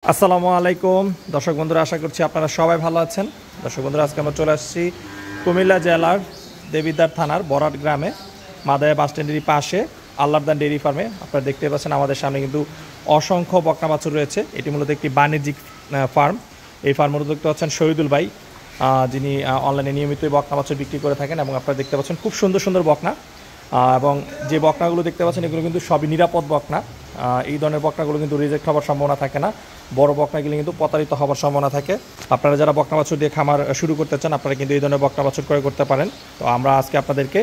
আসসালামু আলাইকুম দর্শক বন্ধুরা, আশা করছি আপনারা সবাই ভালো আছেন। দর্শক বন্ধুরা, আজকে আমরা চলে আসছি কুমিল্লা জেলার দেবিদ্বার থানার বরাট গ্রামে মাদায়া বাস স্ট্যান্ডের পাশে আল্লাহদান ডেইরি ফার্মে। আপনারা দেখতে পাচ্ছেন আমাদের সামনে কিন্তু অসংখ্য বকনা বাছুর রয়েছে। এটি মূলত একটি বাণিজ্যিক ফার্ম। এই ফার্মের উদ্যোক্তা হচ্ছেন শহীদুল ভাই, যিনি অনলাইনে নিয়মিতই বকনা বাছুর বিক্রি করে থাকেন। এবং আপনারা দেখতে পাচ্ছেন খুব সুন্দর সুন্দর বকনা, এবং যে বকনাগুলো দেখতে পাচ্ছেন এগুলো কিন্তু সবই নিরাপদ বকনা। এই ধরনের বকনাগুলো কিন্তু রিজেক্ট হওয়ার সম্ভাবনা থাকে না। বড় বকনাগুলো কিন্তু প্রতারিত হওয়ার সম্ভাবনা থাকে। আপনারা যারা বকনা বাছুর দিয়ে খামার শুরু করতে চান, আপনারা কিন্তু এই ধরনের বকনা বাছুর ক্রয় করতে পারেন। তো আমরা আজকে আপনাদেরকে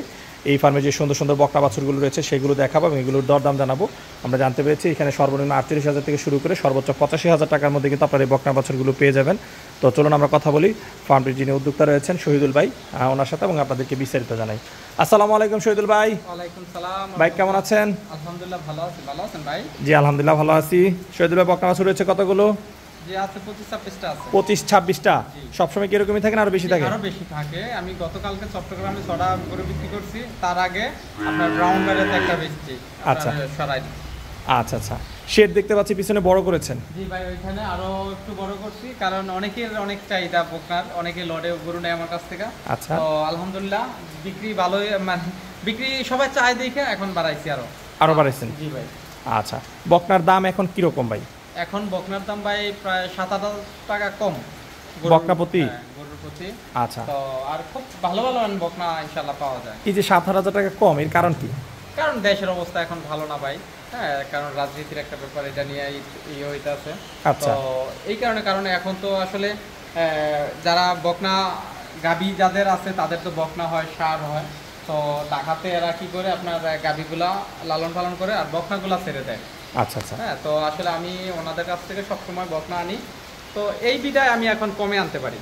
এই ফার্মে যে সুন্দর সুন্দর বকনা বাছুরগুলো রয়েছে সেগুলো দেখাবো এবং এগুলোর দরদাম জানাবো। আমরা জানতে পেরেছি এখানে সর্বনিম্ন 48,000 থেকে শুরু করে সর্বোচ্চ 85,000 টাকার মধ্যে কিন্তু আপনারা এই বকনা বাছুরগুলো পেয়ে যাবেন। তো চলুন আমরা কথা বলি ফার্মটির যিনি উদ্যোক্তা রয়েছেন শহীদুল ভাই, ওনার সাথে, এবং আপনাদেরকে বিস্তারিত জানাই। আসসালামু আলাইকুম শহীদুল ভাই। ওয়ালাইকুম সালাম ভাই কেমন আছেন? আলহামদুলিল্লাহ ভালো আছি। ভালো আছেন ভাই? জি আলহামদুলিল্লাহ ভালো আছি। শহীদুল ভাই, বকনা বাছুর রয়েছে কতগুলো? জি আছে 25-26টা আছে। 25-26টা? সবসময় কি এরকমই থাকে না আরো বেশি থাকে? আরো বেশি থাকে। আমি গতকালকে চট্টগ্রামে 6টা করে বিক্রি করছি, তার আগে আপনার ব্রাউন ব্যারেতে একটা বেচছি। আচ্ছা সরাই। আচ্ছা আচ্ছা, শেড দেখতে পাচ্ছি পিছনে বড় করেছেন। জি ভাই, ওইখানে আরো একটু বড় করছি, কারণ অনেকের অনেক চাহিদা বকনার, অনেকে লড়ে গরু নেয় আমার কাছ থেকে। আচ্ছা, তো আলহামদুলিল্লাহ বিক্রি ভালোই, মানে বিক্রি সবাই চায় দেখে এখন বাড়াইছি আরো বাড়াইছেন? জি ভাই। আচ্ছা, বকনার দাম এখন কিরকম ভাই? এখন বকনার দাম ভাই প্রায় 7,000 টাকা কম বকনা প্রতি? গরুর প্রতি। আচ্ছা, তো আর খুব ভালো ভালো বকনা ইনশাল্লাহ পাওয়া যায়। এই যে 7,000 টাকা কম, এর কারণ কি? কারণ দেশের অবস্থা এখন ভালো না ভাই। হ্যাঁ, কারণ রাজনীতির একটা ব্যাপার, এটা নিয়ে হইতে আছে। আচ্ছা, তো এই কারণে এখন তো আসলে যারা বকনা গাবি যাদের আছে তাদের তো বকনা হয়, সার হয়। তো ডাকাতে এরা কি করে আপনার গাবিগুলা লালন পালন করে আর বকনাগুলা ছেড়ে দেয়। আচ্ছা আচ্ছা, হ্যাঁ, তো আসলে আমি ওনাদের কাছ থেকে সবসময় বকনা আনি। তো এই বিধায় আমি এখন কমে আনতে পারি।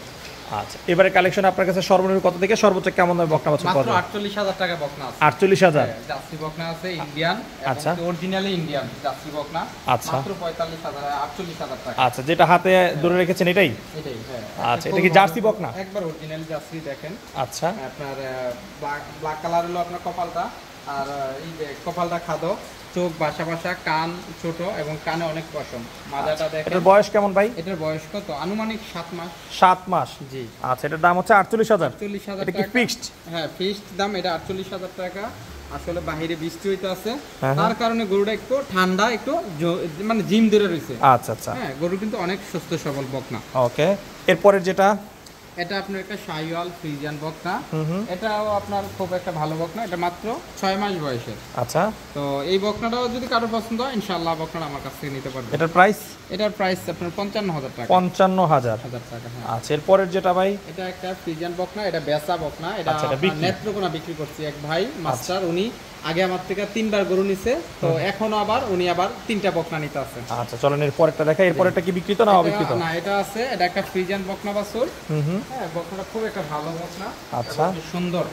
আচ্ছা, এবারে কালেকশন আপনার কাছে সর্বনিম্ন কত থেকে সর্বোচ্চ কেমন দামে বকনা বাছুর পাওয়া মাত্র যায়? 48,000 টাকা বকনা আছে। 48,000? জার্সি বকনা আছে ইন্ডিয়ান, আচ্ছা, অরিজিনালি ইন্ডিয়ান জার্সি বকনা। আচ্ছা, মাত্র 48,000 টাকা। আচ্ছা, যেটা হাতে ধরে রেখেছেন এটাই? এটাই, হ্যাঁ। আচ্ছা, এটা কি জার্সি বকনা? একবার অরিজিনাল জার্সি দেখেন। আচ্ছা, আপনার ব্ল্যাক কালার হলো আপনার কপালটা, আর এই যে কপালটা খাদো, চোখ বাসা বাসা, কান ছোট এবং কানে অনেক পশম। মাজাটা দেখেন। এটার বয়স কেমন ভাই? এটার বয়স কত? আনুমানিক 7 মাস। 7 মাস? জি। আচ্ছা, এটার দাম হচ্ছে 48,000? 48,000 এটা কি টাকা। ফিক্সড? হ্যাঁ, ফিক্সড দাম এটা 48,000 টাকা। আসলে বাহিরে বৃষ্টি হইতে আছে, হ্যাঁ, তার কারণে গরুটা একটু ঠান্ডা, একটু মানে জিম ধরে রয়েছে। আচ্ছা আচ্ছা, হ্যাঁ, গরু কিন্তু অনেক সুস্থ সবল বকনা। ওকে, এরপরের যেটা? এটা আপনার একটা শাহিওয়াল ফ্রিজিয়ান বকনা। হুম, এটাও আপনার খুব একটা ভালো বকনা, এটা মাত্র 6 মাস বয়সের। আচ্ছা, তো এই বকনাটাও যদি কারো পছন্দ হয় ইনশাআল্লাহ বকনাটা আমার কাছ থেকে নিতে পারবে। এটার প্রাইস? এটার প্রাইস আপনার 55,000 টাকা। 55,000 টাকা, হ্যাঁ। আচ্ছা, এরপরের যেটা ভাই? এটা একটা ফ্রিজিয়ান বকনা, এটা বেচা বকনা। এটা আচ্ছা, এটা বিক্রি? নেত্রকোনা বিক্রি করছি এক ভাই মাস্টার, উনি আগে আমার থেকে 3বার গরু নিছে। তো এখনো আবার উনি আবার 3টা বকনা নিতে আছে। আচ্ছা, চলেন এরপরেরটা দেখাই। এরপরেরটা কি বিক্রিত না অবিক্রিত? না, এটা আছে। এটা একটা ফ্রিজিয়ান বকনা বাছুর। হুম, হ্যাঁ, বকনাটা খুব একটা ভালো বকনা। আচ্ছা, এবং সুন্দর।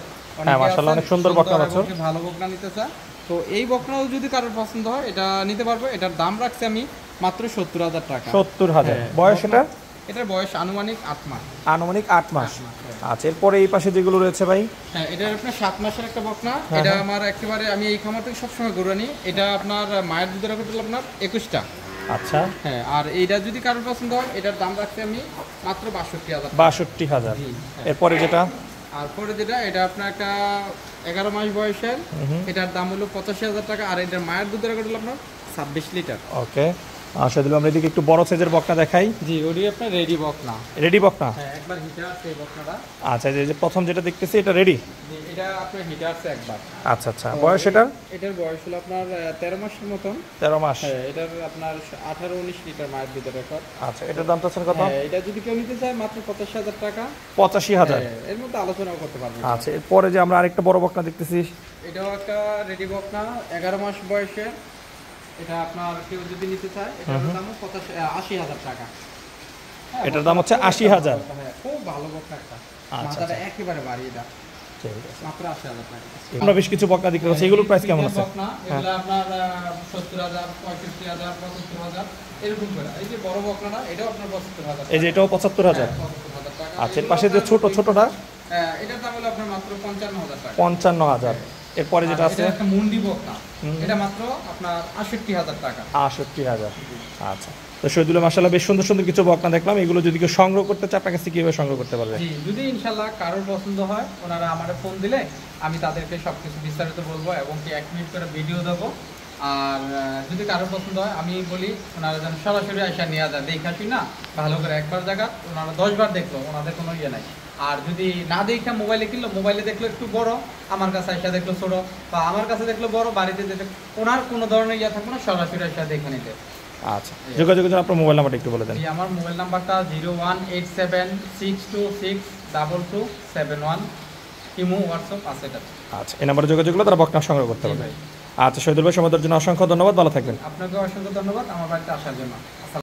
হ্যাঁ মাশাআল্লাহ, অনেক সুন্দর বকনা বাছুর। ভালো বকনা নিতে চায় তো এই বকনাও যদি কারোর পছন্দ হয় এটা নিতে পারবে। এটার দাম রাখছি আমি মাত্র 70,000 টাকা। 70,000? হ্যাঁ, বয়স এটা? এটার বয়স আনুমানিক 8 মাস। আনুমানিক 8 মাস? হ্যাঁ। আচ্ছা, এরপরে এই পাশে যেগুলো রয়েছে ভাই? হ্যাঁ, এটা আপনার 7 মাসের একটা বকনা। এটা আমার একেবারে, আমি এই খামার থেকে সবসময় গরু আনি। এটা আপনার মায়ের দুধের রেকর্ড হলো আপনার 21টা। আচ্ছা, হ্যাঁ, আর এইটা যদি কারোর পছন্দ হয় এটার দাম রাখছি আমি মাত্র 62,000। 62,000? এরপরে যেটা? আর পরে যেটা, এটা আপনার একটা 11 মাস বয়সের, এটার দাম হলো 85,000 টাকা। আর এটার মায়ের দুধের রেকর্ড হলো আপনার 26 লিটার। ওকে, আসলে আমরা এদিকে একটু বড় সাইজের বকনা দেখাই। জি, ওটি আপনার রেডি বকনা। রেডি বকনা? হ্যাঁ, একবার হিটার আছে এই বকনাটা। আচ্ছা, এই যে প্রথম যেটা দেখতেছি এটা রেডি? জি, এটা আপনার হিটার আছে একবার। আচ্ছা আচ্ছা, বয়স এটার? এটার বয়স হলো আপনার 13 মাসের মতন। 13 মাস? হ্যাঁ, এটার আপনার 18-19 লিটার মায়ের দুধের রেকর্ড। আচ্ছা, এটার দাম চাচ্ছেন কত? হ্যাঁ, এটা যদি কেউ নিতে চায় মাত্র 85,000 টাকা। 85,000? এর মধ্যে আলোচনাও করতে পারবে। আচ্ছা, এরপরে যে আমরা আরেকটা বড় বকনা দেখতেছি? এটাও একটা রেডি বকনা, 11 মাস বয়সে। এটা আপনার কেউ যদি নিতে চায় এটার দাম 80,000 টাকা। এটার দাম হচ্ছে 80,000? হ্যাঁ, খুব ভালো বকনা একটা। আচ্ছা, মাথাটা একেবারে বাড়ি, এটা ঠিক আছে। মাত্র 80,000 টাকা। আমরা বেশ কিছু বকনা দেখতে পাচ্ছি, এগুলোর প্রাইস কেমন আছে? বকনা এগুলো আপনার 70,000, 65,000, 75,000 এরকম করে। এই যে বড় বকনাটা এটাও আপনার 75,000। এই যে এটাও 75,000? 75,000 টাকা। আচ্ছা, এর পাশে যে ছোটটা? এটার দাম হলো আপনার মাত্র 55,000 টাকা। 55,000? এরপরে যেটা আছে এটা একটা মুন্ডি বকনা, এটা মাত্র আপনার ৬৮,০০০ টাকা। ৬৮,০০০। আচ্ছা, তো শহীদুল্লাহ মাশাআল্লাহ বেশ সুন্দর সুন্দর কিছু বকনা দেখলাম। এগুলো যদি কেউ সংগ্রহ করতে চায় আপনার কাছে কীভাবে সংগ্রহ করতে পারবে? জি, যদি ইনশাল্লাহ কারোর পছন্দ হয় ওনারা আমাদের ফোন দিলে আমি তাদেরকে সব কিছু বিস্তারিত বলবো এবং কি 1 মিনিট করে ভিডিও দেবো। আর যদি কারোর পছন্দ হয় আমি বলি ওনারা যেন সরাসরি আইসা নিয়ে যায়, দেখাছি না ভালো করে একবার জায়গা ওনারা 10 বার দেখলো, ওনাদের কোনো ইয়ে নাই। আর যদি না দেখে মোবাইলে কিনলো, মোবাইলে দেখলো একটু বড়, আমার কাছে আইসা দেখলো ছোট, বা আমার কাছে দেখলো বড়, বাড়িতে যেতে ওনার কোনো ধরনের ইয়ে থাকবে না, সরাসরি আইসা দেখে নিতে। আচ্ছা, যোগাযোগের জন্য আপনার মোবাইল নাম্বারটা একটু বলে দেন। জি, আমার মোবাইল নাম্বারটা 01876262271, ইমো হোয়াটসঅ্যাপ আছে এটা। আচ্ছা, এই নাম্বারে যোগাযোগ করলে তারা বকনা সংগ্রহ করতে পারবে। আচ্ছা শহীদুল ভাই, সময়ের জন্য অসংখ্য ধন্যবাদ, ভালো থাকবেন। আপনাকে অসংখ্য ধন্যবাদ আমার বাড়িতে আসার জন্য।